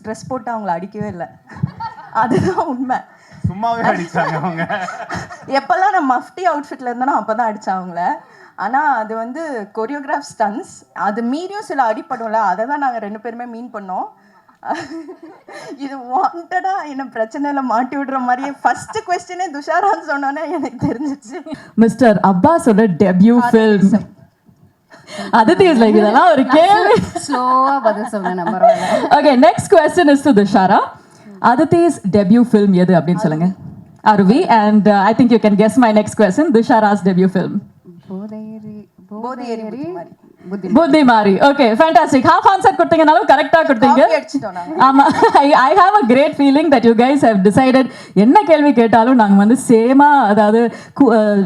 Dress போட்டு அவங்கள அடிக்கவே இல்லை. அதுதான் உண்மை. சும்மாவே அடிச்சாங்க அவங்க. எப்போல்லாம் நான் மஃப்டி அவுட்ஃபிட்டில் இருந்தேனோ அப்போ தான் அடித்தேன் அவங்கள. ஆனால் அது வந்து கொரியோகிராஃப் ஸ்டன்ஸ். அது மீறியும் சில அடிப்படும்ல, அதை தான் நாங்கள் 2 பேருமே மீன் பண்ணோம். இது வாண்டடா என்ன பிரச்சனையில மாட்டி விடுற மாதிரியே ஃபர்ஸ்ட் क्वेश्चनே துஷாரான்னு சொன்னோனே எனக்கு தெரிஞ்சிச்சு. மிஸ்டர் அப்பாஸோட debut film. Aditi is like இதெல்லாம் ஒரு கேள்வி. ஸ்லோவா பதில் சொல்ல number. Okay, next question is to Tushara. அதித்தி's debut film எது அப்படின்னு சொல்லுங்க. அருவி. and I think you can guess my next question. துஷாரா's debut film. புத்தி மாரி. Okay, fantastic. ஹாஃப் ஆன்சர் கொடுத்தீங்கனாலும் கரெக்டாக கொடுத்தீங்க. ஆமாம், I have a great feeling that you guys have decided என்ன கேள்வி கேட்டாலும் நாங்கள் வந்து சேமாக, அதாவது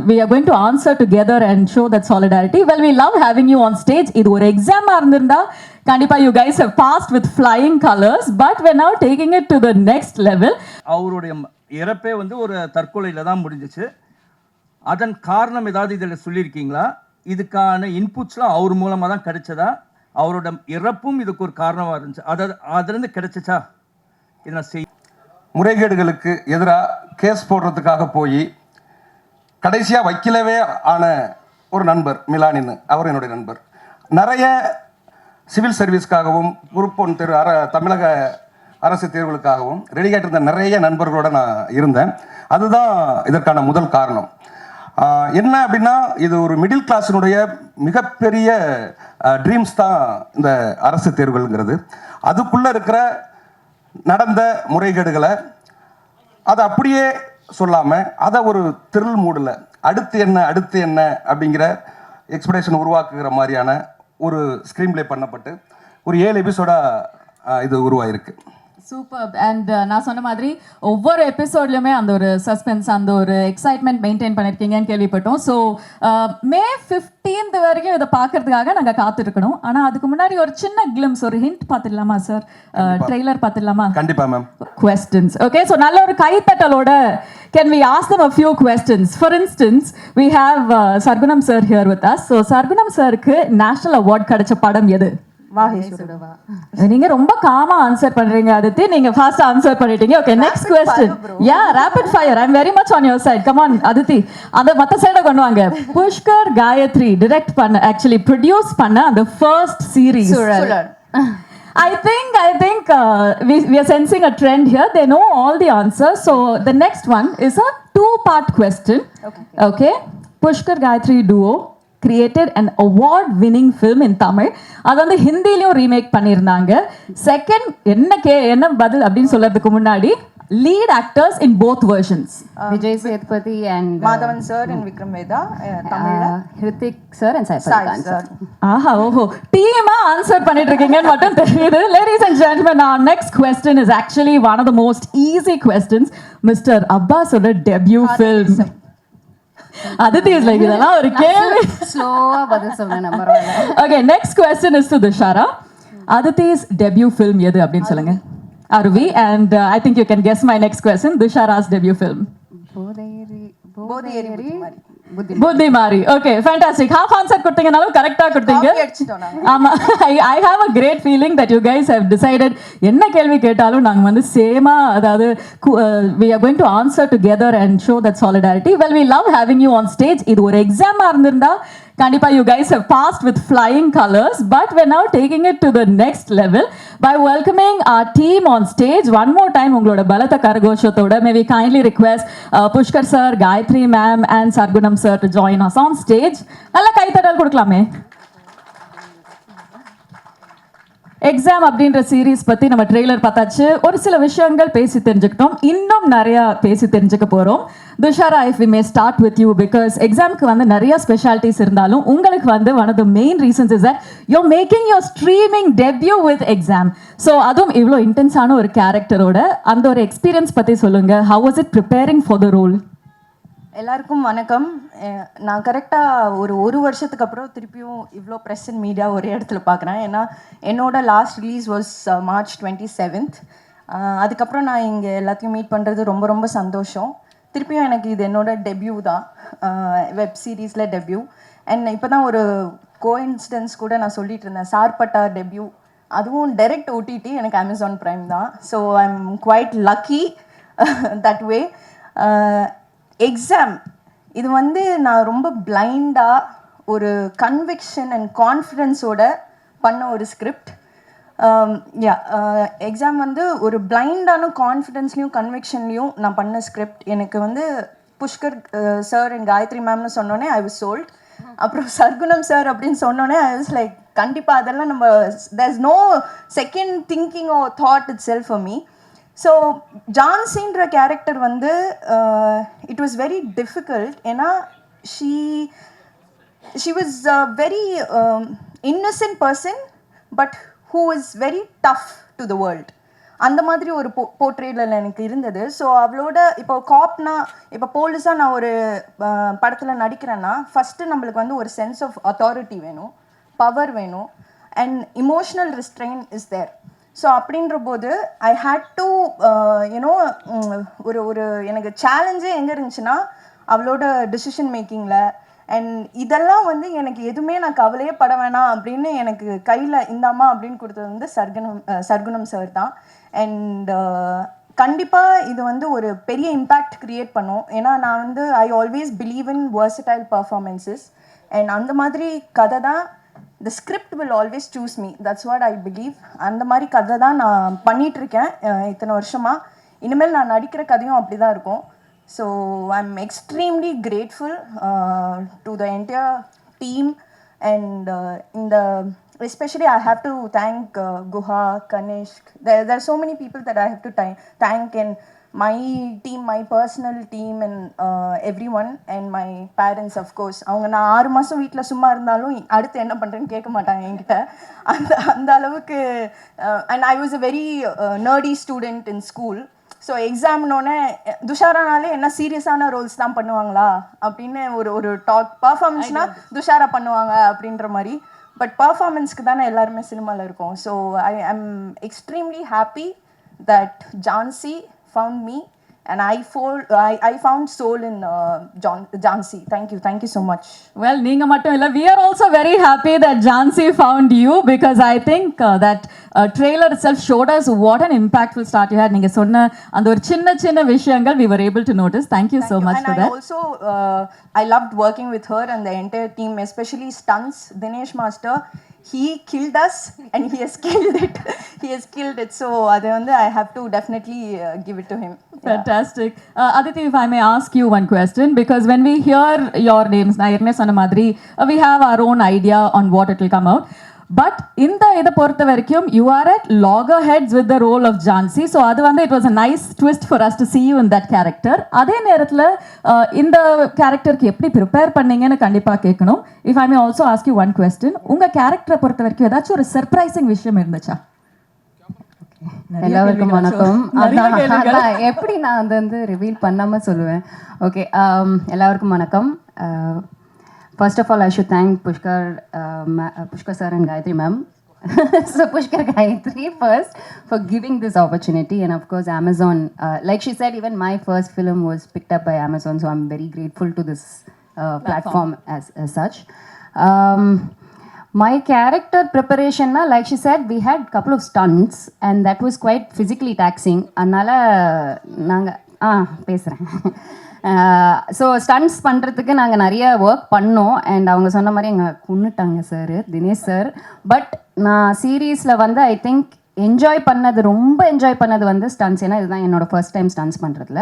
we are going to answer together and show that solidarity. Well, we love having you on stage. இது ஒரு எக்ஸாமாக இருந்திருந்தா கண்டிப்பா you guys have passed with flying colors, but we're now taking it to the next level. அவருடைய இறப்பே வந்து ஒரு தற்கொலையில் தான் முடிஞ்சிச்சு. அதன் காரணம் ஏதாவது இதில் சொல்லியிருக்கீங்களா? இதுக்கான இன்புட்ஸ்லாம் அவர் மூலமாக தான் கிடைச்சதா? அவரோட இறப்பும் இதுக்கு ஒரு காரணமாக இருந்துச்சு, அதுலேருந்து கிடைச்சிச்சா? இதெல்லாம் முறைகேடுகளுக்கு எதிராக கேஸ் போடுறதுக்காக போய் கடைசியாக வக்கீலவே ஆன ஒரு நண்பர் மிலானின்னு, அவர் என்னுடைய நண்பர். நிறைய சிவில் சர்வீஸ்க்காகவும் குரூப் 1 தமிழக அரசு தேர்வுகளுக்காகவும் ரெடியாகிட்டு இருந்த நிறைய நண்பர்களோட நான் இருந்தேன். அதுதான் இதற்கான முதல் காரணம். என்ன அப்படின்னா, இது ஒரு மிடில் கிளாஸினுடைய மிகப்பெரிய ட்ரீம்ஸ் தான் இந்த அரசு தேர்வுகள்ங்கிறது. அதுக்குள்ளே இருக்கிற நடந்த முறைகேடுகளை அதை அப்படியே சொல்லாமல் அதை ஒரு த்ரில் மூடில் அடுத்து என்ன அப்படிங்கிற எக்ஸ்பெக்டேஷன் உருவாக்குகிற மாதிரியான ஒரு ஸ்க்ரீன் பிளே பண்ணப்பட்டு ஒரு 7 எபிசோடாக இது உருவாயிருக்கு. சூப்பர். அண்ட் நான் சொன்ன மாதிரி ஒவ்வொரு எபிசோட்லையுமே அந்த ஒரு சஸ்பென்ஸ், அந்த ஒரு எக்ஸைட்மெண்ட் மெயின்டைன் பண்ணியிருக்கீங்கன்னு கேள்விப்பட்டோம். ஸோ May 15th வரைக்கும் இதை பார்க்கறதுக்காக நாங்கள் காத்திருக்கணும். ஆனால் அதுக்கு முன்னாடி ஒரு சின்ன கிளிம்ஸ், ஒரு ஹிண்ட் பார்த்துடலாமா சார்? ட்ரெய்லர் பார்த்துடலாமா? கண்டிப்பாக மேம். Questions. Okay, so நல்ல ஒரு கைத்தட்டலோட can we ask them a few questions? For instance, we have Sargunam sir here with us. So Sargunam sirக்கு நேஷனல் அவார்ட் கிடைச்ச படம் எது? நீங்க ரொம்ப காமா ஆன்சர் பண்றீங்க அதித்தி. நீங்க ஃபாஸ்ட் ஆன்சர் பண்ணிட்டீங்க. Okay, next question. Yeah, rapid fire. I am very much on your side. Come on Aditi, அந்த மத்த சைட கொண்டு வாங்க. புஷ்கர் காயத்ரி டைரக்ட் பண்ண, ஆக்சுவலி ப்ரொடியூஸ் பண்ண அந்த first series. I think we are sensing a trend here. They know all the answers. So the next one is a 2-part question. Okay. Pushkar Gayatri duo created an award-winning film in Tamil. அது வந்து ஹிந்திலையும் remake பண்ணியிருந்தாங்க. Second என்ன பதில் அப்படின்னு சொல்றதுக்கு முன்னாடி lead actors in both versions. Vijay Sethupathi and Madhavan sir and Vikram Vedha. Tamil Hrithik sir and Saiful Khan sir. ஆஹா, ஓஹோ, டீமா ஆன்சர் பண்ணிட்டு இருக்கீங்கன்னு மட்டும் தெரியுது. Ladies and gentlemen, our next question is actually one of the most easy questions. Mr. Abbasோட debut film. Aditi is like இதெல்லாம் ஒரு கேள்வி. ஸ்லோவா பதில் சொல்ல number. Okay, next question is to Tushara. அதித்தி's debut film எது அப்படின்னு சொல்லுங்க. அருவி. and I think you can guess my next question. Dushara's debut film. புத்தி மாரி. Okay, fantastic. ஹாஃப் ஆன்சர் கொடுத்தீங்கனாலும் கரெக்டாக கொடுத்தீங்க. ஆமாம், I have a great feeling that you guys have decided என்ன கேள்வி கேட்டாலும் நாங்கள் வந்து சேமாக, அதாவது we are going to answer together and show that solidarity. Well, we love having you on stage. இது ஒரு எக்ஸாமாக இருந்திருந்தா கண்டிப்பா you guys have passed with flying colors, but we're now taking it to the next level by welcoming our team on stage one more time. உங்களோட பலத்த கரகோஷத்தோட may we kindly request Pushkar sir, Gayatri ma'am and Sargunam sir to join us on stage. நல்ல கைத்தட்டல் கொடுக்கலாமே. Exam அப்படின்ற series பற்றி நம்ம trailer பார்த்தாச்சு. ஒரு சில விஷயங்கள் பேசி தெரிஞ்சுக்கிட்டோம். இன்னும் நிறையா பேசி தெரிஞ்சுக்க போகிறோம். Dushara, if we may start with you, because எக்ஸாமுக்கு வந்து நிறைய ஸ்பெஷாலிட்டிஸ் இருந்தாலும் உங்களுக்கு வந்து one of the main reasons is that you're making your streaming debut with exam. So அதுவும் இவ்வளோ இன்டென்ஸான ஒரு கேரக்டரோட அந்த ஒரு எக்ஸ்பீரியன்ஸ் பற்றி சொல்லுங்கள். how was it preparing for the role? எல்லாருக்கும் வணக்கம். நான் கரெக்டாக ஒரு வருஷத்துக்கு அப்புறம் திருப்பியும் இவ்வளோ ப்ரெஸ் அண்ட் மீடியா ஒரே இடத்துல பார்க்குறேன். ஏன்னா என்னோட last release was March 27th. அதுக்கப்புறம் நான் இங்கே எல்லாத்தையும் மீட் பண்ணுறது ரொம்ப ரொம்ப சந்தோஷம். திருப்பியும் எனக்கு இது என்னோட டெபியூ தான், வெப் சீரீஸில் டெபியூ. அண்ட் இப்போ தான் ஒரு கோஇன்சிடென்ஸ் கூட நான் சொல்லிட்டு இருந்தேன், சார்பட்டா டெபியூ அதுவும் டைரக்ட் ஓடிடி எனக்கு அமேசான் ப்ரைம் தான். So I am quite lucky that way. Exam இது வந்து நான் ரொம்ப பிளைண்டாக ஒரு கன்விக்ஷன் அண்ட் கான்ஃபிடென்ஸோட பண்ண ஒரு ஸ்கிரிப்ட். எக்ஸாம் வந்து ஒரு பிளைண்டான கான்ஃபிடென்ஸ்லையும் கன்விக்ஷன்லையும் நான் பண்ண ஸ்கிரிப்ட். எனக்கு வந்து புஷ்கர் சார் அண்ட் காயத்ரி மேம்னு சொன்னோன்னே ஐ வாஸ் சோல்ட். அப்புறம் சர்க்குணம் சார் அப்படின்னு சொன்னோன்னே ஐ வாஸ் லைக் கண்டிப்பாக அதெல்லாம் நம்ம there is no second thinking or thought itself for me. So ஜான்சின்ற கேரக்டர் வந்து இட் வாஸ் வெரி டிஃபிகல்ட். ஏன்னா she was a very innocent person but who is very tough to the world. அந்த மாதிரி ஒரு போர்ட்ரேயில் எனக்கு இருந்தது. So அவளோட இப்போ காப்னா இப்போ போலீஸாக நான் ஒரு படத்தில் நடிக்கிறேன்னா ஃபஸ்ட்டு நம்மளுக்கு வந்து ஒரு சென்ஸ் ஆஃப் அத்தாரிட்டி வேணும், பவர் வேணும், and emotional restraint is there. So அப்படின்ற போது ஐ ஹேட் டு யூனோ ஒரு எனக்கு சேலஞ்சே எங்கே இருந்துச்சுன்னா அவளோட டிசிஷன் மேக்கிங்கில். அண்ட் இதெல்லாம் வந்து எனக்கு எதுவுமே நான் கவலையே பட வேணாம் அப்படின்னு எனக்கு கையில் இந்தாமா அப்படின்னு கொடுத்தது வந்து சர்க்குணம் சார் தான். அண்ட் கண்டிப்பாக இது வந்து ஒரு பெரிய இம்பேக்ட் க்ரியேட் பண்ணும். ஏன்னா நான் வந்து I always believe in versatile performances. And அந்த மாதிரி கதை தான் the script will always choose me. That's what I believe. அந்த மாதிரி கதை தான் நான் பண்ணிகிட்ருக்கேன் இத்தனை வருஷமாக. இனிமேல் நான் நடிக்கிற கதையும் அப்படி தான் இருக்கும். So I'm extremely grateful to the entire team and especially I have to thank Guha, Kanishk. There are so many people that I have to thank, and my team, my personal team, and everyone, and my parents of course. அவங்க நான் 6 மாதம் வீட்டில் சும்மா இருந்தாலும் அடுத்து என்ன பண்ணுறேன்னு கேட்க மாட்டாங்க என்கிட்ட. அந்த அளவுக்கு. and I was a very nerdy student in school. So எக்ஸாம்னோடனே துஷாரானாலே என்ன சீரியஸான ரோல்ஸ் தான் பண்ணுவாங்களா அப்படின்னு ஒரு டாக். பர்ஃபார்மன்ஸ்னால் துஷாரா பண்ணுவாங்க அப்படின்ற மாதிரி. பட் பர்ஃபார்மன்ஸ்க்கு தானே எல்லாருமே சினிமாவில் இருக்கோம். So I'm extremely happy that Jhansi found me and I found soul in Jhansi. Thank you so much. Well, நீங்க மட்டும் இல்ல, we are also very happy that Jhansi found you, because I think that trailer itself showed us what an impactful start you had. நீங்க சொன்ன அந்த ஒரு சின்ன விஷயங்கள் we were able to notice. Thank you so much for that. And I also I loved working with her and the entire team, especially stunts. Dinesh Master, he killed us and he has killed it. So adu vandu I have to definitely give it to him. Fantastic. Aditi, if I may ask you one question, because when we hear your names, na irne sonna madri, we have our own idea on what it will come out. But இந்த இதை பொறுத்த வரைக்கும் you are at loggerheads with the role of Jhansi. So அது வந்து it was a nice twist for us to see you in that character. அதே நேரத்தில் இந்த கேரக்டருக்கு எப்படி ப்ரிப்பேர் பண்ணீங்கன்னு கண்டிப்பாக கேட்கணும். If I may also ask you one question, உங்கள் கேரக்டரை பொறுத்த வரைக்கும் ஏதாச்சும் ஒரு சர்ப்ரைசிங் விஷயம் இருந்துச்சா? எல்லாருக்கும் வணக்கம். அதான் எப்படி நான் அதை வந்து ரிவீல் பண்ணாமல் சொல்லுவேன். ஓகே, எல்லாருக்கும் வணக்கம். First of all, I should thank Pushkar sir and Gayatri ma'am. So Pushkar, Gayatri first for giving this opportunity, and of course Amazon. Like she said, even my first film was picked up by Amazon, so I'm very grateful to this platform as such. My character preparation, like she said, we had couple of stunts and that was quite physically taxing. Annala naanga பேசுறேன். So stunts பண்ணுறதுக்கு நாங்கள் நிறைய work பண்ணோம். And அவங்க சொன்ன மாதிரி எங்கள் கொன்னுட்டாங்க sir, Dinesh sir. But நான் சீரீஸில் வந்து ஐ திங்க் ரொம்ப என்ஜாய் பண்ணது வந்து ஸ்டண்ட்ஸ். ஏன்னா இதுதான் என்னோடய ஃபர்ஸ்ட் டைம் ஸ்டண்ட்ஸ் பண்ணுறதுல.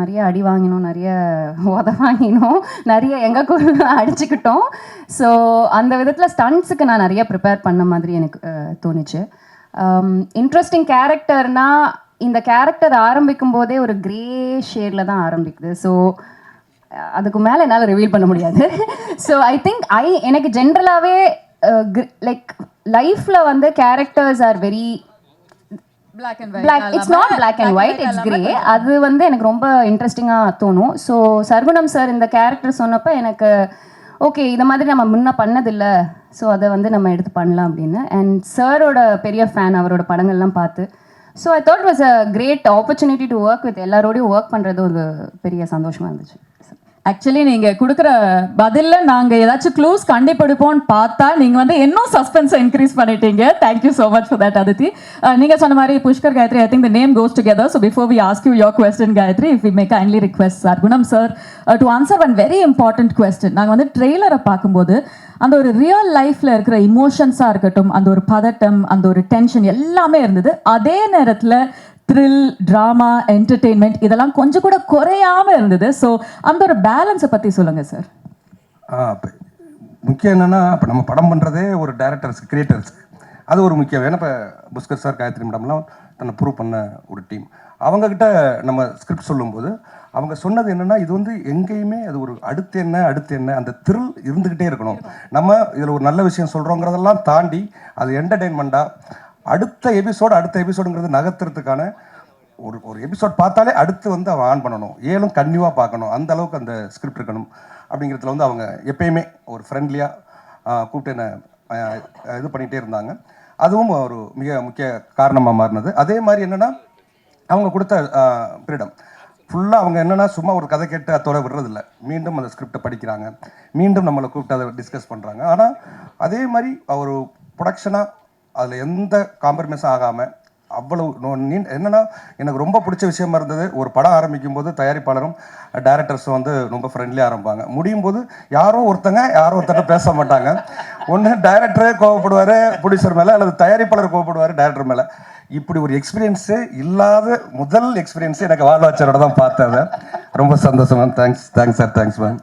நிறைய அடி வாங்கினோம், நிறைய வாங்கினோம், நிறைய எங்களுக்குள்ள அடிச்சுக்கிட்டோம். ஸோ அந்த விதத்தில் ஸ்டண்ட்ஸுக்கு நான் நிறைய ப்ரிப்பேர் பண்ண மாதிரி எனக்கு தோணுச்சு. இன்ட்ரெஸ்டிங் கேரக்டர்னால் இந்த கேரக்டர் ஆரம்பிக்கும் போதே ஒரு கிரே ஷேடில் தான் ஆரம்பிக்குது. ஸோ அதுக்கு மேலே என்னால் ரிவீல் பண்ண முடியாது. ஸோ ஐ திங்க் எனக்கு ஜென்ரலாகவே லைக் லைஃப்பில் வந்து characters are very black, it's not black and white, it's grey. அது வந்து எனக்கு ரொம்ப இன்ட்ரெஸ்டிங்காக தோணும். ஸோ சர்க்குணம் சார் இந்த கேரக்டர் சொன்னப்போ எனக்கு ஓகே, இதை மாதிரி நம்ம முன்ன பண்ணதில்லை, ஸோ அதை வந்து நம்ம எடுத்து பண்ணலாம் அப்படின்னு. அண்ட் சாரோட பெரிய ஃபேன், அவரோட படங்கள்லாம் பார்த்து. So I thought was a great opportunity to work with எல்லாரோடையும் ஒர்க் பண்ணுறது ஒரு பெரிய சந்தோஷமாக இருந்துச்சு. ஆக்சுவலி நீங்க கொடுக்குற பதில்ல நாங்க ஏதாச்சும் க்ளூஸ் கண்டுபிடிப்போம்னு பார்த்தா நீங்க வந்து இன்னும் சஸ்பென்ஸை இன்க்ரீஸ் பண்ணிட்டீங்க. Thank you so much for that Aditi. நீங்க சொன்ன மாதிரி Pushkar Gayathri, I think the name goes together. So before we ask you your question Gayathri, if we may kindly request Sargunam sir to answer one very important question. நாங்கள் வந்து ட்ரெய்லரை பார்க்கும்போது அந்த ஒரு ரியல் லைஃப்ல இருக்கிற இமோஷன்ஸாக இருக்கட்டும், அந்த ஒரு பதட்டம், அந்த ஒரு டென்ஷன் எல்லாமே இருந்தது. அதே நேரத்தில் த்ரில், ட்ராமா, என்டர்டெயின்மெண்ட் இதெல்லாம் கொஞ்சம் கூட குறையாம இருந்தது. ஸோ அந்த ஒரு பேலன்ஸை பற்றி சொல்லுங்கள் சார். இப்போ முக்கியம் என்னென்னா, இப்போ நம்ம படம் பண்ணுறதே ஒரு டேரக்டர்ஸ், கிரியேட்டர்ஸ், அது ஒரு முக்கியம். ஏன்னா இப்போ புஷ்கர் சார், காயத்ரி மேடம்லாம் தன்னை ப்ரூவ் பண்ண ஒரு டீம். அவங்கக்கிட்ட நம்ம ஸ்கிரிப்ட் சொல்லும்போது அவங்க சொன்னது என்னென்னா, இது வந்து எங்கேயுமே அது ஒரு அடுத்து என்ன அந்த த்ரில் இருந்துக்கிட்டே இருக்கணும். நம்ம இதில் ஒரு நல்ல விஷயம் சொல்கிறோங்கிறதெல்லாம் தாண்டி அது என்டர்டெயின்மெண்ட்டாக அடுத்த எபிசோடுங்கிறது நகர்த்துறதுக்கான ஒரு எபிசோட் பார்த்தாலே அடுத்து வந்து அவன் ஆன் பண்ணணும், ஏழும் கன்னியூவாக பார்க்கணும், அந்த அளவுக்கு அந்த ஸ்கிரிப்ட் இருக்கணும். அப்படிங்கிறதுல வந்து அவங்க எப்பயுமே ஒரு ஃப்ரெண்ட்லியாக கூப்பிட்டு என்ன இது பண்ணிகிட்டே இருந்தாங்க. அதுவும் ஒரு மிக முக்கிய காரணமாக மாறினது. அதே மாதிரி என்னென்னா, அவங்க கொடுத்த ஃப்ரீடம் ஃபுல்லாக அவங்க என்னென்னா சும்மா ஒரு கதை கேட்டு அதோட விடுறதில்ல, மீண்டும் அந்த ஸ்கிரிப்டை படிக்கிறாங்க, மீண்டும் நம்மளை கூப்பிட்டு அதை டிஸ்கஸ் பண்ணுறாங்க. ஆனால் அதே மாதிரி ஒரு ப்ரொடக்ஷனாக அதில் எந்த காம்ப்ரமைஸும் ஆகாமல் அவ்வளவு என்னென்னா, எனக்கு ரொம்ப பிடிச்ச விஷயமா இருந்தது, ஒரு படம் ஆரம்பிக்கும் போது தயாரிப்பாளரும் டைரக்டர்ஸும் வந்து ரொம்ப ஃப்ரெண்ட்லியாக ஆரம்பிப்பாங்க. முடியும் போது யாரோ ஒருத்தர் பேச மாட்டாங்க. ஒன்று டைரக்டரே கோவப்படுவார் ப்ரொடியூசர் மேலே, அல்லது தயாரிப்பாளர் கோவப்படுவார் டைரக்டர் மேலே. இப்படி ஒரு எக்ஸ்பீரியன்ஸு இல்லாத முதல் எக்ஸ்பீரியன்ஸு எனக்கு வாழ்வாச்சரோட தான் பார்த்தேன். ரொம்ப சந்தோஷம் ma'am. Thanks sir. Thanks ma'am.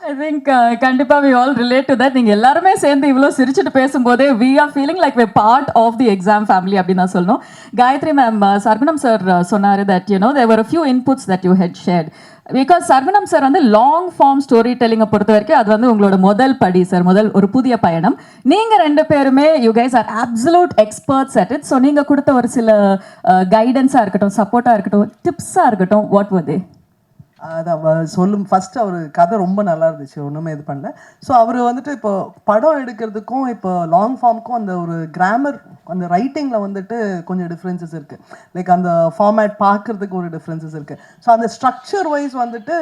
I think கண்டிப்பாக we all relate to that. நீங்கள் எல்லாருமே சேர்ந்து இவ்வளோ சிரிச்சுட்டு பேசும்போதே we are feeling like we part of the exam family அப்படின்னு தான் சொல்லணும். காயத்ரி மேம், சர்குணம் சார் சொன்னார் that there were a few inputs that you had shared. Because Sargunam sir வந்து லாங் ஃபார்ம் ஸ்டோரி டெல்லிங்கை பொறுத்த வரைக்கும் அது வந்து உங்களோட முதல் படி சார், முதல் ஒரு புதிய பயணம். நீங்கள் ரெண்டு பேருமே you guys are absolute experts at it. So நீங்கள் கொடுத்த ஒரு சில கைடன்ஸாக இருக்கட்டும், சப்போர்ட்டாக இருக்கட்டும், டிப்ஸாக இருக்கட்டும், வாட் வர் தே? அது ஃபஸ்ட்டு அவர் கதை ரொம்ப நல்லா இருந்துச்சு, ஒன்றுமே இது பண்ணல. ஸோ அவர் வந்துட்டு இப்போ படம் எடுக்கிறதுக்கும் இப்போ லாங் ஃபார்முக்கும் அந்த ஒரு கிராமர், அந்த ரைட்டிங்கில் வந்துட்டு கொஞ்சம் டிஃப்ரென்சஸ் இருக்குது. லைக் அந்த ஃபார்மேட் பார்க்குறதுக்கு ஒரு டிஃப்ரென்சஸ் இருக்குது. ஸோ அந்த ஸ்ட்ரக்சர் வைஸ் வந்துட்டு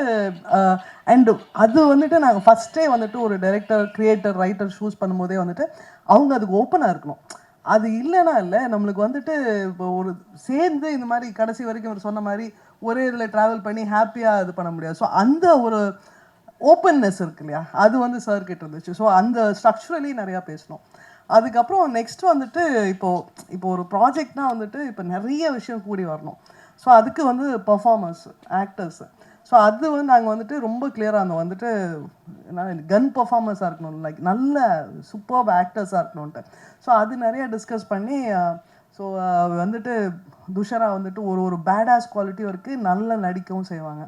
அண்டு அது வந்துட்டு நாங்கள் ஃபஸ்ட்டே வந்துட்டு ஒரு டைரக்டர், கிரியேட்டர், ரைட்டர் சூஸ் பண்ணும்போதே வந்துட்டு அவங்க அதுக்கு ஓப்பனாக இருக்கணும். அது இல்லைன்னா இல்லை, நம்மளுக்கு வந்துட்டு இப்போ ஒரு சேர்ந்து இந்த மாதிரி கடைசி வரைக்கும் அவர் சொன்ன மாதிரி ஒரே இதில் ட்ராவல் பண்ணி ஹாப்பியாக இது பண்ண முடியாது. ஸோ அந்த ஒரு ஓப்பன்னஸ் இருக்கு இல்லையா, அது வந்து சார் கிட்ட இருந்துச்சு. ஸோ அந்த ஸ்ட்ரக்சரலி நிறையா பேசணும். அதுக்கப்புறம் நெக்ஸ்ட் வந்துட்டு இப்போ ஒரு ப்ராஜெக்ட்னா வந்துட்டு இப்போ நிறைய விஷயம் கூடி வரணும். ஸோ அதுக்கு வந்து பர்ஃபார்மர்ஸ், ஆக்டர்ஸ், ஸோ அது வந்து நாங்கள் வந்துட்டு ரொம்ப கிளியராக இருந்தோம். வந்துட்டு கன் பர்ஃபார்மன்ஸாக இருக்கணும், லைக் நல்ல சூப்பர்ப் ஆக்டர்ஸாக இருக்கணும்ன்ட்டு. ஸோ அது நிறைய டிஸ்கஸ் பண்ணி ஸோ வந்துட்டு துஷரா வந்துட்டு ஒரு பேடாஸ் குவாலிட்டியும் இருக்குது, நல்லா நடிக்கவும் செய்வாங்க.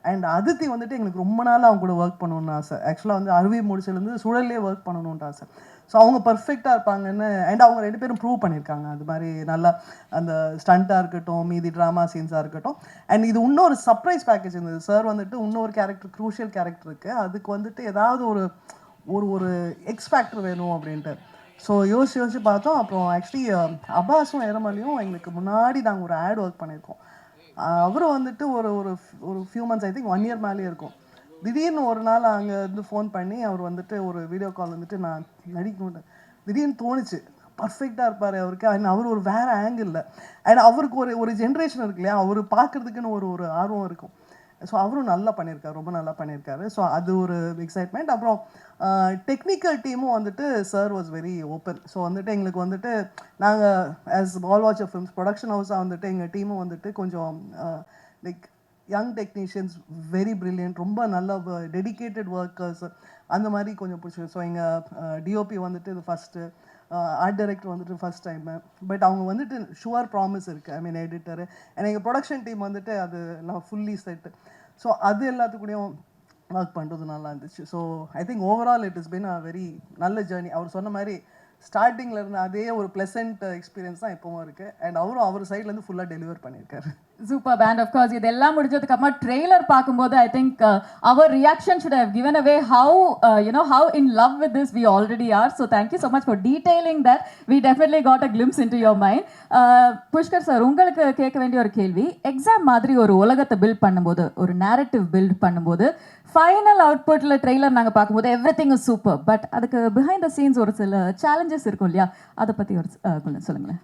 அண்ட் அதித்தி வந்துட்டு எங்களுக்கு ரொம்ப நாள் அவங்க கூட ஒர்க் பண்ணணும்னு ஆசை. ஆக்சுவலாக வந்து அருவி முடிச்சிலேருந்து சுழல்லே ஒர்க் பண்ணணுன்ட்டு ஆசை. ஸோ அவங்க பர்ஃபெக்டாக இருப்பாங்கன்னு, அண்ட் அவங்க ரெண்டு பேரும் ப்ரூவ் பண்ணியிருக்காங்க. அது மாதிரி நல்லா அந்த ஸ்டண்ட்டாக இருக்கட்டும், மீதி ட்ராமா சீன்ஸாக இருக்கட்டும். அண்ட் இது இன்னொரு சர்ப்ரைஸ் பேக்கேஜ் இருந்தது. சார் வந்துட்டு இன்னொரு கேரக்டர், க்ரூஷியல் கேரக்டர் இருக்குது, அதுக்கு வந்துட்டு ஏதாவது ஒரு எக்ஸ் ஃபேக்டர் வேணும் அப்படின்ட்டு. ஸோ யோசிச்சு பார்த்தோம். அப்புறம் ஆக்சுவலி அப்பாஸும் ஏரமலையும் எங்களுக்கு முன்னாடி நாங்கள் ஒரு ஆட் ஒர்க் பண்ணியிருக்கோம். அவரும் வந்துட்டு ஒரு few months, I think 1 year மேலேயே இருக்கும். திடீர்னு ஒரு நாள் அங்கே இருந்து ஃபோன் பண்ணி அவர் வந்துட்டு ஒரு வீடியோ கால் வந்துட்டு நான் நடிக்கணும்னு திடீர்னு தோணுச்சு. பர்ஃபெக்டாக இருப்பார் அவருக்கு. அண்ட் அவர் ஒரு வேறு ஆங்கிளில், அண்ட் அவருக்கு ஒரு ஜென்ரேஷன் இருக்கு இல்லையா, அவர் பார்க்குறதுக்குன்னு ஒரு ஆர்வம் இருக்கும். ஸோ அவரும் நல்லா பண்ணியிருக்காரு, ரொம்ப நல்லா பண்ணியிருக்காரு. ஸோ அது ஒரு எக்ஸைட்மெண்ட். அப்புறம் டெக்னிக்கல் டீமும் வந்துட்டு sir was very open. So வந்துட்டு எங்களுக்கு வந்துட்டு நாங்கள் ஆஸ் பால் வாட்சர் ஃபிலிம்ஸ் ப்ரொடக்ஷன் ஹவுஸாக வந்துட்டு எங்கள் டீமும் வந்துட்டு கொஞ்சம் like young technicians, very brilliant, ரொம்ப நல்ல டெடிக்கேட்டட் ஒர்க்கர்ஸ், அந்த மாதிரி கொஞ்சம் பிடிச்சி. ஸோ எங்கள் டிஓபி வந்துட்டு இது ஃபஸ்ட்டு, ஆர்ட் டைரக்டர் வந்துட்டு ஃபஸ்ட் டைமு. பட் அவங்க வந்துட்டு ஷுவர் ப்ராமிஸ் இருக்குது, ஐ மீன் எடிட்டரு. அண்ட் எங்கள் ப்ரொடக்ஷன் டீம் வந்துட்டு அது எல்லாம் ஃபுல்லி செட்டு. ஸோ அது எல்லாத்துக்கூடையும் ஒர்க் பண்ணுறது நல்லா இருந்துச்சு. So I think overall it is been a very நல்ல ஜேர்னி. அவர் சொன்ன மாதிரி ஸ்டார்டிங்கில் இருந்த அதே ஒரு ப்ளசன்ட் எக்ஸ்பீரியன்ஸ் தான் இப்போவும் இருக்குது. அண்ட் அவரும் அவர் சைட்லேருந்து ஃபுல்லாக டெலிவர் பண்ணியிருக்காரு. சூப்பர் பேண்ட் ஆஃப் கோர்ஸ் இதெல்லாம் முடிஞ்சதுக்கு அப்புறமா ட்ரெய்லர் பார்க்கும்போது ஐ திங்க் அவர் reaction should have given away how how in love with this we already are. So thank you so much for detailing that. We definitely got a glimpse into your mind. Pushkar sir, உங்களுக்கு கேட்க வேண்டிய ஒரு கேள்வி, exam மாதிரி ஒரு உலகத்தை build பண்ணும்போது, ஒரு நேரட்டிவ் பில்ட் பண்ணும்போது, ஃபைனல் அவுட்புட்ல ட்ரெய்லர் நாங்கள் பார்க்கும்போது எவ்ரிதிங் இஸ் சூப்பர், பட் அதுக்கு பிஹைண்ட் த சீன்ஸ் ஒரு சில சேலஞ்சஸ் இருக்கும் இல்லையா, அதை பற்றி ஒரு சொல்லுங்களேன்.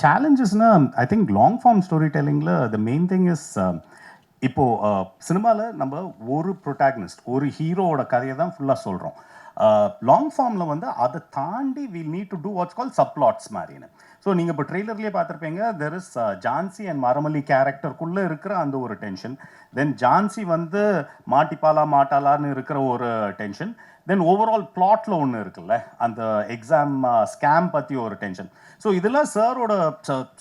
சேலஞ்சஸ்னா I think long form story டெல்லிங்கில் த மெயின் திங் இஸ் இப்போ சினிமாவில் நம்ம ஒரு ப்ரொட்டாகனிஸ்ட், ஒரு ஹீரோவோட கதையை தான் ஃபுல்லாக சொல்கிறோம். லாங் ஃபார்மில் வந்து அதை தாண்டி we need to do what's call subplots மாதிரின்னு. ஸோ நீங்கள் இப்போ ட்ரெய்லர்லேயே பார்த்துருப்பீங்க, there is Jhansi and Maramalli கேரக்டருக்குள்ளே இருக்கிற அந்த ஒரு டென்ஷன், தென் ஜான்சி வந்து மாட்டிப்பாலா மாட்டாளான்னு இருக்கிற ஒரு டென்ஷன், தென் ஓவரால் பிளாட்டில் ஒன்று இருக்குல்ல, அந்த எக்ஸாம் ஸ்கேம் பற்றி ஒரு டென்ஷன். ஸோ இதெல்லாம் சாரோட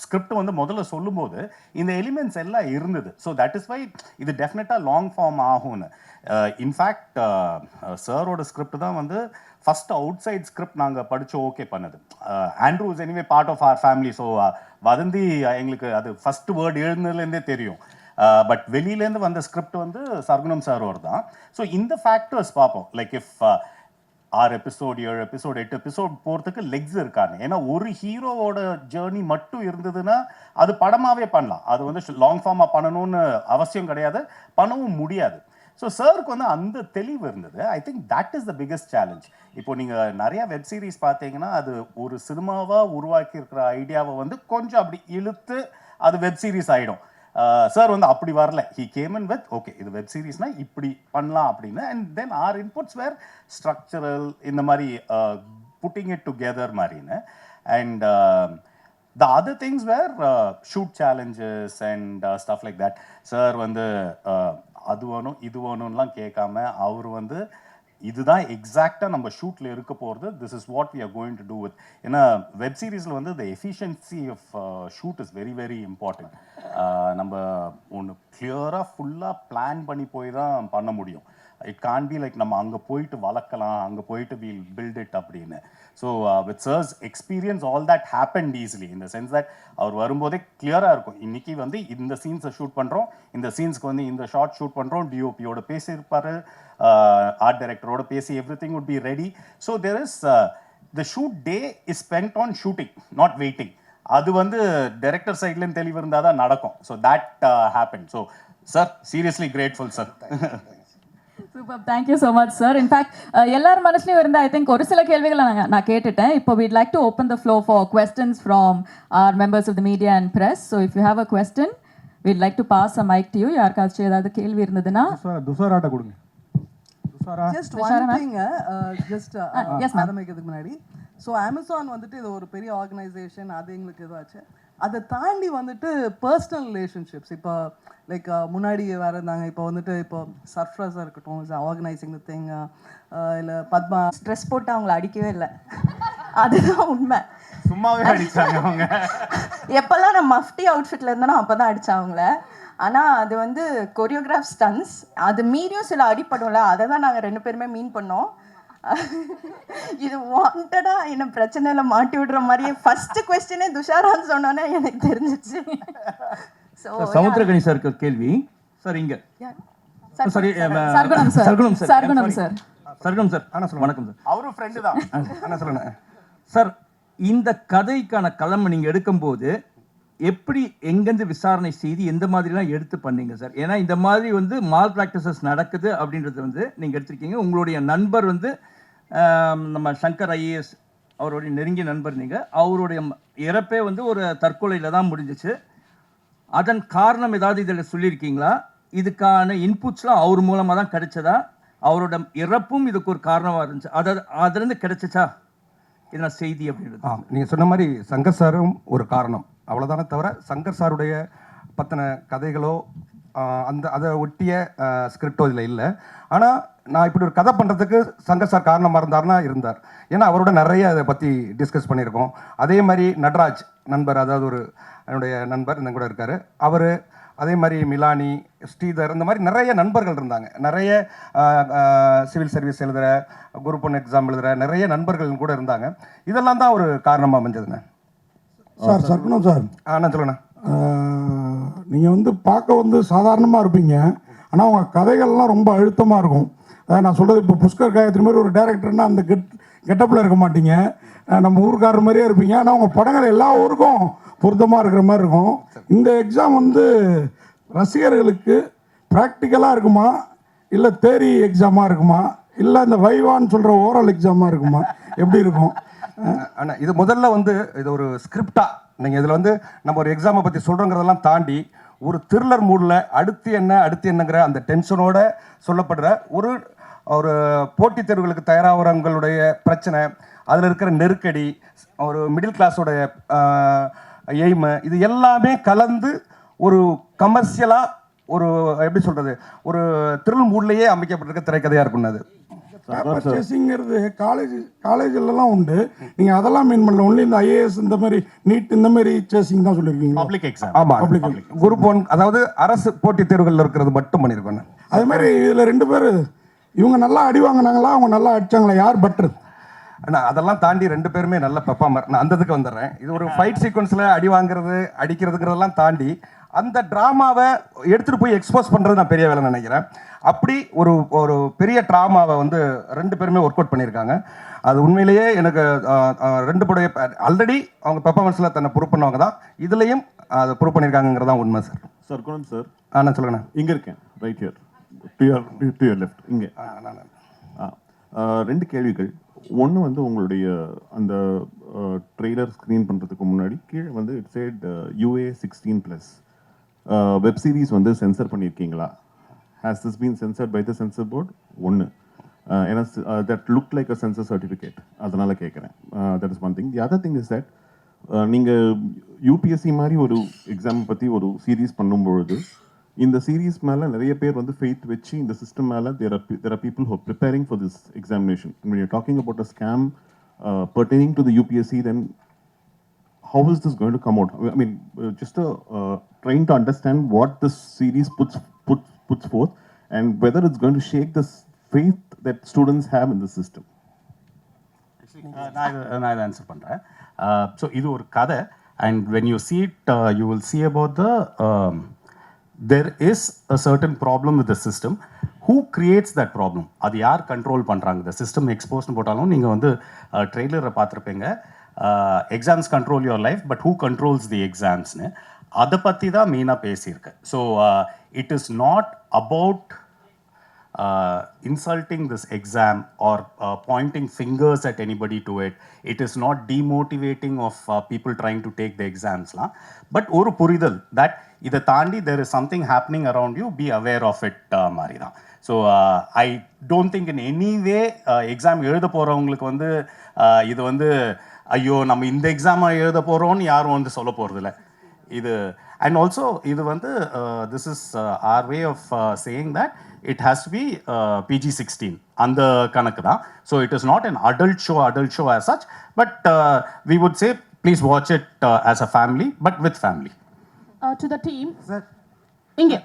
ஸ்கிரிப்ட் வந்து முதல்ல சொல்லும்போது இந்த எலிமெண்ட்ஸ் எல்லாம் இருந்தது. ஸோ தட் இஸ் வை இது டெஃபினட்டாக லாங் ஃபார்ம் ஆகும்னு. இன்ஃபேக்ட் சாரோட ஸ்கிரிப்ட் தான் வந்து ஃபஸ்ட் அவுட் சைட் ஸ்கிரிப்ட் நாங்கள் படித்து ஓகே பண்ணது. Andrew is anyway part of our family. So Vadhandhi எங்களுக்கு அது ஃபஸ்ட் வேர்டு எழுதுனதுலேருந்தே தெரியும். பட் வெளியிலேருந்து வந்த ஸ்கிரிப்ட் வந்து சர்குணம் சாரோட தான். ஸோ இந்த ஃபேக்டர்ஸ் பார்ப்போம், like if 6 episode 7 episode 8 episode போகிறதுக்கு லெக்ஸ் இருக்காங்க. ஏன்னா ஒரு ஹீரோவோட ஜேர்னி மட்டும் இருந்ததுன்னா அது படமாகவே பண்ணலாம், அது வந்து லாங் ஃபார்மாக பண்ணணும்னு அவசியம் கிடையாது, பண்ணவும் முடியாது. ஸோ சாருக்கு வந்து அந்த தெளிவு இருந்தது. I think that is the biggest challenge. இப்போ நீங்கள் நிறையா வெப் சீரிஸ் பார்த்தீங்கன்னா அது ஒரு சினிமாவாக உருவாக்கி இருக்கிற ஐடியாவை வந்து கொஞ்சம் அப்படி இழுத்து அது வெப் சீரிஸ் ஆகிடும். சார் வந்து அப்படி வரல. He came in with okay இது வெப் சீரிஸ்னா இப்படி பண்ணலாம் அப்படின்னு. And then are inputs where structural, இந்த மாதிரி புட்டிங் இட் டுகெதர் மாதிரின்னு. And the other things were shoot challenges and stuff like that. Sir வந்து அது வேணும் இது வேணும்லாம் கேட்காம அவர் வந்து இதுதான் எக்ஸாக்டாக நம்ம ஷூட்டில் இருக்க போகிறது, this is what we are going to do with. ஏன்னா வெப் சீரிஸில் வந்து the efficiency of shoot is very very important. நம்ம ஒன்று கிளியராக ஃபுல்லாக பிளான் பண்ணி போய் தான் பண்ண முடியும். இட் கான் பி லைக் நம்ம அங்கே போயிட்டு வளர்க்கலாம், அங்கே போயிட்டு வில் பில்ட் இட் அப்படின்னு. So with sir's experience all that happened easily in the sense that அவர் வரும்போதே கிளியராக இருக்கும், இன்றைக்கி வந்து இந்த சீன்ஸை ஷூட் பண்ணுறோம், இந்த சீன்ஸ்க்கு வந்து இந்த ஷார்ட் ஷூட் பண்ணுறோம், டிஓபியோட பேசியிருப்பார், ஆர்ட் டைரக்டரோட பேசி everything would be ready. So there is the shoot day is spent on ஷூட்டிங், நாட் வெயிட்டிங். அது வந்து டைரக்டர் சைட்லேருந்து தெளிவு இருந்தால் தான் நடக்கும். So that happen. So sir seriously grateful sir. Super, thank you so much sir. In fact எல்லார் மனசுலையும் இருந்து ஐ திங்க் ஒரு சில கேள்விகளை நான் கேட்டுட்டேன். இப்போ we'd like to open the floor for questions from our members of the media and press. So if you have a question, we'd like to pass a mic to you. யாருக்காச்சும் ஏதாவது கேள்வி இருந்ததுன்னா துஷாராட்ட கொடுங்க. Just one thing, just yes ma'am. ஆரம்பிக்கிறதுக்கு முன்னாடி, so Amazon வந்துட்டு இது ஒரு பெரிய ஆர்கனைசேஷன், அது எங்களுக்கு இதுவாச்சு. அதை தாண்டி வந்துட்டு பர்சனல் ரிலேஷன்ஷிப்ஸ், இப்போ லைக் முன்னாடி வேறு இருந்தாங்க, இப்போ வந்துட்டு இப்போ சர்ஃப்ராஸாக இருக்கட்டும், ஆர்கனைசிங் த திங், இல்லை பத்மா ஸ்ட்ரெஸ் போட்டு அவங்கள அடிக்கவே இல்லை, அதுதான் உண்மை. சும்மாவே அடிச்சாங்க அவங்க. எப்போல்லாம் நான் மஃப்டி அவுட்ஃபிட்டில் இருந்தேனோ அப்போ தான் அடித்தாங்கள. ஆனால் அது வந்து கொரியோகிராஃப் ஸ்டன்ஸ், அது மீறியும் சில அடிப்படும்ல, அதை தான் நாங்கள் 2 பேருமே மீன் பண்ணோம். இது வாண்டடா என்ன பிரச்சனையில மாட்டி விடுற மாதிரியே ஃபர்ஸ்ட் क्वेश्चनே துஷாரான்னு சொன்னோன்னே எனக்கு தெரிஞ்சிச்சு. சமுத்திரகனி சாருக்கு கேள்வி. சார் இங்க sorry Sargunam sir. Sargunam sir. Sargunam sir. Sargunam sir வணக்கம் சார். அவரும் ஃப்ரெண்டு தான். என்ன சொல்லுங்க சார், இந்த கதைக்கான களம் நீங்க எடுக்கும்போது எப்படி எங்கேருந்து விசாரணை செய்து எந்த மாதிரிலாம் எடுத்து பண்ணீங்க சார்? ஏன்னா இந்த மாதிரி வந்து மால் ப்ராக்டிசஸ் நடக்குது அப்படின்றது வந்து நீங்கள் எடுத்திருக்கீங்க. உங்களுடைய நண்பர் வந்து நம்ம சங்கர் ஐஏஎஸ் அவருடைய நெருங்கிய நண்பர். நீங்கள் அவருடைய இறப்பே வந்து ஒரு தற்கொலையில் தான் முடிஞ்சிச்சு. அதன் காரணம் ஏதாவது இதில் சொல்லியிருக்கீங்களா? இதுக்கான இன்புட்ஸ்லாம் அவர் மூலமாக தான் கிடைச்சதா? அவரோட இறப்பும் இதுக்கு ஒரு காரணமாக இருந்துச்சு, அதுலேருந்து கிடைச்சிச்சா இதெல்லாம் செய்தி அப்படின்றது? நீங்கள் சொன்ன மாதிரி சங்கர் சாரும் ஒரு காரணம், அவ்வளோதானே தவிர சங்கர் சாருடைய பற்றின கதைகளோ அதை ஒட்டிய ஸ்கிரிப்டோ இதில் இல்லை. ஆனால் நான் இப்படி ஒரு கதை பண்ணுறதுக்கு சங்கர் சார் காரணமாக இருந்தார். ஏன்னா அவரோட நிறைய அதை பற்றி டிஸ்கஸ் பண்ணியிருக்கோம். அதே மாதிரி நடராஜ் நண்பர், அதாவது என்னுடைய நண்பர் இந்த கூட இருக்கார், அவர் அதே மாதிரி மிலானி, ஸ்ரீதர், இந்த மாதிரி நிறைய நண்பர்கள் இருந்தாங்க. நிறைய சிவில் சர்வீஸ் எழுதுகிற, குரூப் 1 எக்ஸாம் எழுதுகிற நிறைய நண்பர்கள் கூட இருந்தாங்க. இதெல்லாம் தான் ஒரு காரணமாக அமைஞ்சதுண்ணே. சார் சர்க்குணம் சார், நான் சொல்லுண்ணே. நீங்கள் வந்து பார்க்க வந்து சாதாரணமாக இருப்பீங்க, ஆனால் உங்கள் கதைகள்லாம் ரொம்ப அழுத்தமாக இருக்கும். அதாவது நான் சொல்கிறது, இப்போ புஷ்கர் காயத்ரி மாதிரி ஒரு டேரக்டர்னா அந்த கெட்டப்பில் இருக்க மாட்டீங்க, நம்ம ஊருக்காரர் மாதிரியே இருப்பீங்க. ஆனால் உங்கள் படங்கள் எல்லா ஊருக்கும் பொருத்தமாக இருக்கிற மாதிரி இருக்கும். இந்த எக்ஸாம் வந்து ரசிகர்களுக்கு ப்ராக்டிக்கலாக இருக்குமா, இல்லை தேரி எக்ஸாமாக இருக்குமா, இல்லை இந்த வைவான்னு சொல்கிற ஓரல் எக்ஸாமாக இருக்குமா, எப்படி இருக்கும்? அண்ணா, இது முதல்ல வந்து இது ஒரு ஸ்கிரிப்டா, நீங்கள் இதில் வந்து நம்ம ஒரு எக்ஸாமை பற்றி சொல்கிறோங்கிறதெல்லாம் தாண்டி ஒரு த்ரில்லர் மூடில் அடுத்து என்னங்கிற அந்த டென்ஷனோட சொல்லப்படுற ஒரு ஒரு போட்டித் தேர்வுகளுக்கு தயாராகிறவங்களுடைய பிரச்சனை, அதில் இருக்கிற நெருக்கடி, ஒரு மிடில் கிளாஸோடைய எய்மு, இது எல்லாமே கலந்து ஒரு கமர்ஷியலாக ஒரு எப்படி சொல்கிறது, ஒரு த்ரில் மூட்லேயே அமைக்கப்பட்டிருக்க திரைக்கதையாக இருக்குன்னு. அது பேப்பர் சேசிங்கிறது காலேஜ்லலாம் உண்டு, நீங்கள் அதெல்லாம் மீன் பண்ணல. ஒன்லி இந்த ஐஏஎஸ் இந்த மாதிரி நீட் இந்த மாதிரி சேசிங் தான் சொல்லியிருக்கீங்க. Public exam. ஆமாம், குரூப் 1 அதாவது அரசு போட்டித் தேர்வுகளில் இருக்கிறது மட்டும் பண்ணியிருக்கேன். அதே மாதிரி இதில் 2 பேர் இவங்க நல்லா அடி வாங்கினாங்களா, அவங்க நல்லா அடிச்சாங்களா, யார் பெட்ரு? அண்ணா, அதெல்லாம் தாண்டி 2 பேருமே நல்ல பெர்ஃபார்மர். நான் அந்த இதுக்கு வந்துடுறேன். இது ஒரு ஃபைட் சீக்வன்ஸில் அடி வாங்குறது அடிக்கிறதுங்கிறதெல்லாம் தாண்டி அந்த ட்ராமாவை எடுத்துகிட்டு போய் எக்ஸ்போஸ் பண்ணுறது நான் பெரிய வேலை நினைக்கிறேன். அப்படி ஒரு ஒரு பெரிய ட்ராமாவை வந்து 2 பேருமே ஒர்க் அவுட் பண்ணியிருக்காங்க. அது உண்மையிலேயே எனக்கு 2 படைய ஆல்ரெடி அவங்க பெர்ஃபார்மன்ஸில் தன்னை ப்ரூவ் பண்ணவங்க தான், இதுலேயும் அதை ப்ரூவ் பண்ணியிருக்காங்கிறதான் உண்மை சார். சார் குணம் சார், நான் சொல்லுங்கண்ணா. இங்கே இருக்கேன், right here to your left. இங்கே 2 கேள்விகள். ஒன்று வந்து உங்களுடைய அந்த ட்ரெய்லர் ஸ்க்ரீன் பண்ணுறதுக்கு முன்னாடி கீழே வந்து it said UA 16+. Web series வந்து சென்சர் பண்ணியிருக்கீங்களா? Has this been censored by the censor board? ஒன்று, ஏன்னா that look like a censor certificate, அதனால் கேட்குறேன். That is one thing. The other thing is that நீங்கள் யூபிஎஸ்சி மாதிரி ஒரு எக்ஸாம் பற்றி ஒரு சீரீஸ் பண்ணும்பொழுது இந்த சீரீஸ் மேலே நிறைய பேர் வந்து ஃபெய்த் வச்சு இந்த சிஸ்டம் மேலே there are people who are preparing for this examination. When you're talking about a scam pertaining to the UPSC, then how is this going to come out? I mean, just trying to understand what this series puts forth and whether it's going to shake this faith that students have in the system. நான் இதை answer பண்ணுறேன். So இது ஒரு கதை, and when you see it, you will see about the there is a certain problem with the system. Who creates that problem? அது யார் control பண்ணுறாங்க? இந்த சிஸ்டம் எக்ஸ்போஸ்னு போட்டாலும் நீங்கள் வந்து ட்ரெய்லரை பார்த்துருப்பீங்க, exams control your life, but who controls the எக்ஸாம்ஸ்னு அதை பற்றி தான் மெயினாக பேசியிருக்கு. So it is not about insulting this exam or pointing fingers at anybody to it. It is not demotivating of people trying to take the exams la, but oru puridal that idha taandi there is something happening around you, be aware of it mari da. So I don't think in any way exam எழுத போறவங்களுக்கு வந்து இது வந்து ஐயோ நம்ம இந்த exam எழுத போறோம்னு யாரும் வந்து சொல்ல போறதில்ல இது. And also இது வந்து this is our way of saying that it has to be PG-16 அந்த கணக்கு தான். So it is not an adult show as such, but we would say please watch it as a family, but with family. To the team. Sir. Inge.